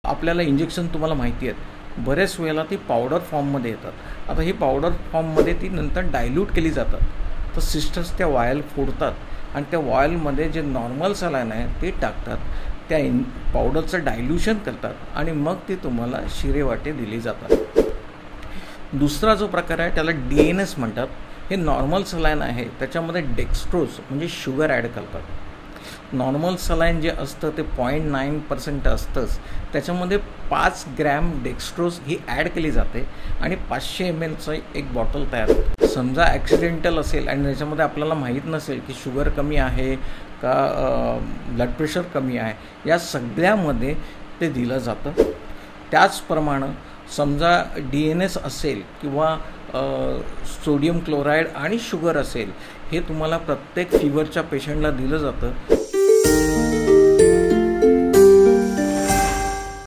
आपल्याला इंजेक्शन तुम्हाला माहिती आहेत बरेच वेळेला ती पावडर फॉर्ममध्ये येतात। आता ही पावडर फॉर्ममध्ये ती नंतर डायल्यूट केली जातात, तर सिस्टर्स त्या वायल फोडतात आणि त्या वायलमध्ये जे नॉर्मल सलाईन आहे ते टाकतात, त्या पावडरचं डायल्यूशन करतात आणि मग ती तुम्हाला शिरेवाटे दिली जातात। दुसरा जो प्रकार आहे त्याला DNS म्हणतात। हे नॉर्मल सलाईन आहे, त्याच्यामध्ये डेक्स्ट्रोज म्हणजे शुगर ॲड करतात। नॉर्मल सलाईन जे असतं ते 0.9% असतंच, त्याच्यामध्ये 5 ग्रॅम डेक्स्ट्रोज ही ॲड केली जाते आणि 500 ml एक बॉटल तयार होते। समजा ॲक्सिडेंटल असेल आणि त्याच्यामध्ये आपल्याला माहीत नसेल की शुगर कमी आहे का ब्लड प्रेशर कमी आहे, या सगळ्यामध्ये ते दिलं जातं। त्याचप्रमाणे समजा DNS असेल किंवा सोडियम क्लोराईड आणि शुगर असेल, हे तुम्हाला प्रत्येक फीवरच्या पेशंटला दिलं जातं।